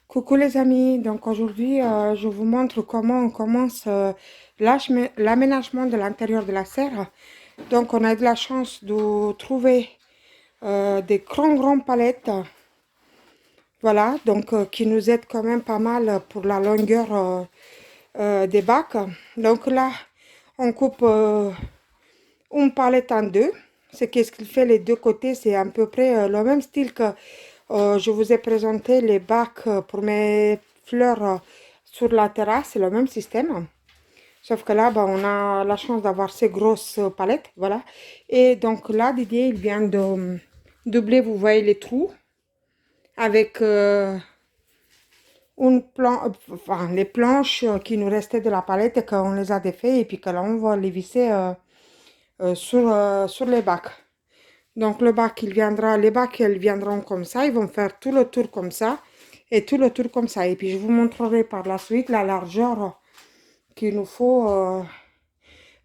Coucou les amis, donc aujourd'hui je vous montre comment on commence l'aménagement de l'intérieur de la serre. Donc on a de la chance de trouver des grandes palettes, voilà, donc qui nous aident quand même pas mal pour la longueur des bacs. Donc là on coupe une palette en deux. Qu'est-ce qu'il fait les deux côtés, c'est à peu près le même style que je vous ai présenté les bacs pour mes fleurs sur la terrasse, c'est le même système. Sauf que là, bah, on a la chance d'avoir ces grosses palettes, voilà. Et donc là, Didier, il vient de doubler, vous voyez les trous, avec enfin, les planches qui nous restaient de la palette et qu'on les a défait et puis que là, on va les visser sur les bacs. Donc le bac, les bacs, ils viendront comme ça, ils vont faire tout le tour comme ça et tout le tour comme ça. Et puis je vous montrerai par la suite la largeur qu'il nous faut,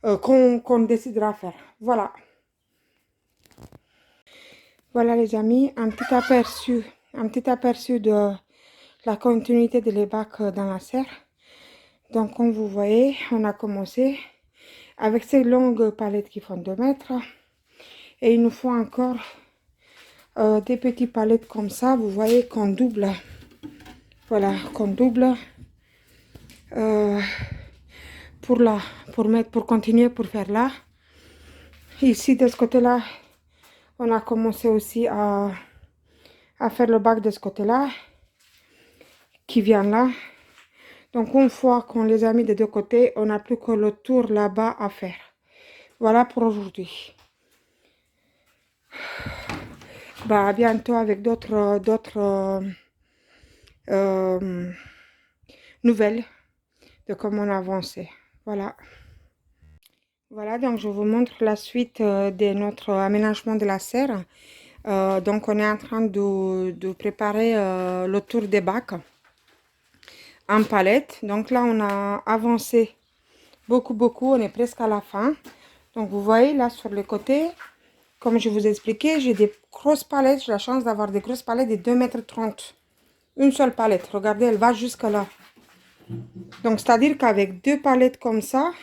qu'on décidera faire. Voilà. Voilà les amis, un petit aperçu de la continuité de les bacs dans la serre. Donc comme vous voyez, on a commencé avec ces longues palettes qui font 2 mètres. Et il nous faut encore des petites palettes comme ça, vous voyez qu'on double. Voilà, qu'on double pour continuer pour faire là. Ici, de ce côté-là, on a commencé aussi à faire le bac de ce côté-là, qui vient là. Donc, une fois qu'on les a mis des deux côtés, on n'a plus que le tour là-bas à faire. Voilà pour aujourd'hui. Bah, à bientôt avec d'autres nouvelles de comment on a avancé. Voilà. Voilà, donc je vous montre la suite de notre aménagement de la serre. Donc on est en train de préparer le tour des bacs en palette. Donc là, on a avancé beaucoup. On est presque à la fin. Donc vous voyez là sur les côtés, comme je vous ai expliqué, j'ai des grosses palettes. J'ai la chance d'avoir des grosses palettes de 2,30 m. Une seule palette. Regardez, elle va jusque là. Donc c'est-à-dire qu'avec deux palettes comme ça,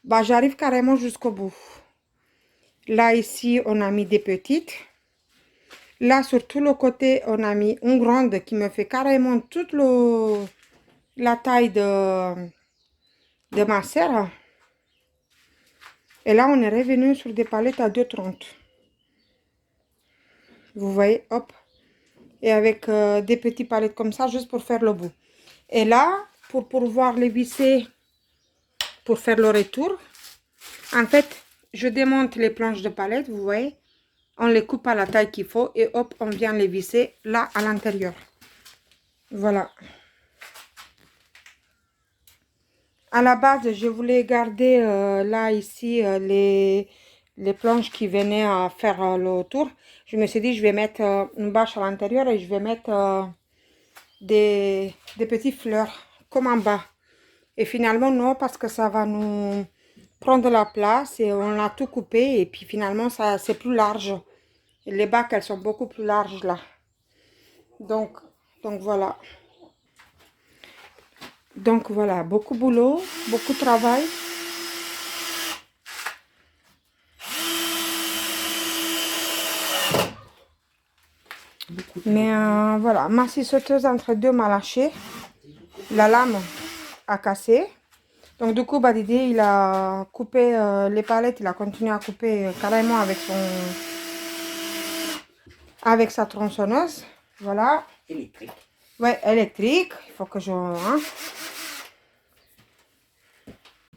bah, j'arrive carrément jusqu'au bout. Là, ici, on a mis des petites. Là, sur tout le côté, on a mis une grande qui me fait carrément toute la taille de ma serre. Et là, on est revenu sur des palettes à 2,30 m. Vous voyez, hop. Et avec des petites palettes comme ça, juste pour faire le bout. Et là, pour pouvoir les visser, pour faire le retour, en fait, je démonte les planches de palette, vous voyez. On les coupe à la taille qu'il faut et hop, on vient les visser là à l'intérieur. Voilà. À la base, je voulais garder là, ici, les planches qui venaient à faire le tour. Je me suis dit, je vais mettre une bâche à l'intérieur et je vais mettre des petites fleurs comme en bas. Et finalement, non, parce que ça va nous prendre la place et on a tout coupé. Et puis finalement, ça c'est plus large. Et les bacs, elles sont beaucoup plus larges là. Donc voilà. Donc voilà, beaucoup de boulot, beaucoup de travail. Mais voilà, ma scie sauteuse entre deux m'a lâché. La lame a cassé. Donc du coup, Didier, il a coupé les palettes, il a continué à couper carrément avec sa tronçonneuse. Voilà. Électrique. Ouais, électrique. Il faut que je... Hein.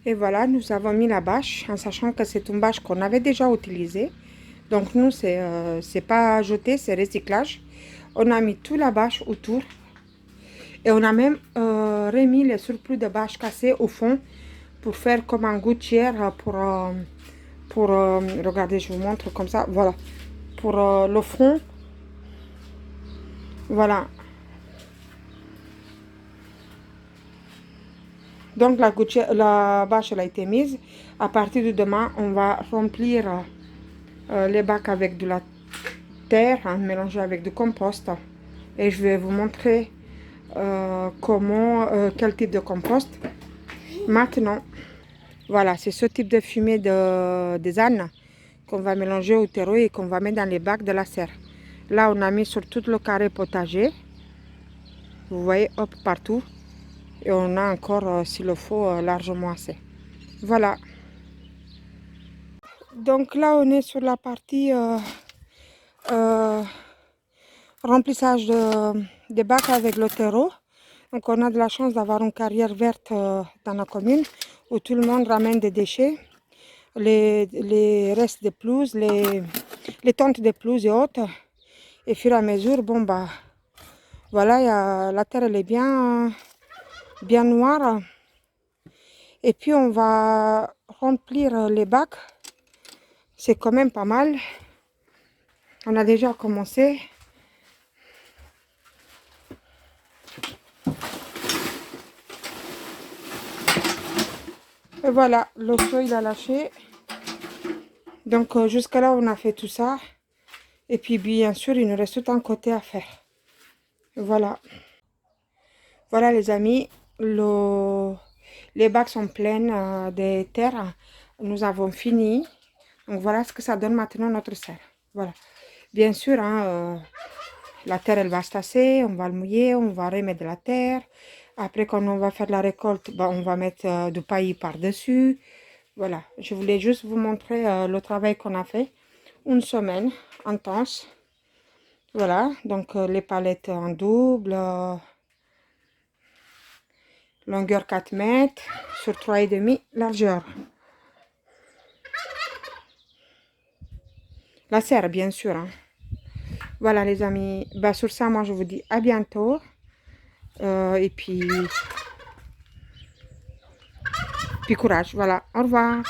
Et voilà, nous avons mis la bâche, en sachant que c'est une bâche qu'on avait déjà utilisée. Donc nous, c'est pas jeté, c'est recyclage. On a mis toute la bâche autour. Et on a même remis les surplus de bâche cassées au fond pour faire comme un gouttière regardez, je vous montre comme ça, voilà, pour le front, voilà. Donc la bâche elle a été mise. À partir de demain, on va remplir les bacs avec de la terre, hein, mélangée avec du compost. Et je vais vous montrer quel type de compost. Maintenant, voilà, c'est ce type de fumier des ânes qu'on va mélanger au terreau et qu'on va mettre dans les bacs de la serre. Là, on a mis sur tout le carré potager. Vous voyez, hop, partout. Et on a encore, s'il le faut, largement assez. Voilà. Donc là, on est sur la partie remplissage des bacs avec le terreau. Donc on a de la chance d'avoir une carrière verte dans la commune où tout le monde ramène des déchets, les restes de pelouse, les tontes de pelouse et autres. Et au fur et à mesure, bon bah voilà, la terre elle est bien noire. Et puis on va remplir les bacs. C'est quand même pas mal. On a déjà commencé. Et voilà, le feu il a lâché. Donc jusqu'à là on a fait tout ça. Et puis bien sûr il nous reste tout un côté à faire. Voilà. Voilà les amis, les bacs sont pleins de terre. Nous avons fini. Donc voilà ce que ça donne maintenant notre serre. Voilà. Bien sûr, hein, la terre elle va se tasser, on va le mouiller, on va remettre de la terre. Après quand on va faire la récolte, bah, on va mettre du paillis par-dessus. Voilà, je voulais juste vous montrer le travail qu'on a fait. Une semaine intense. Voilà, donc les palettes en double. Longueur 4 mètres sur 3,5 largeur. La serre, bien sûr. Hein. Voilà, les amis. Bah, sur ça, moi, je vous dis à bientôt. Et puis courage. Voilà. Au revoir.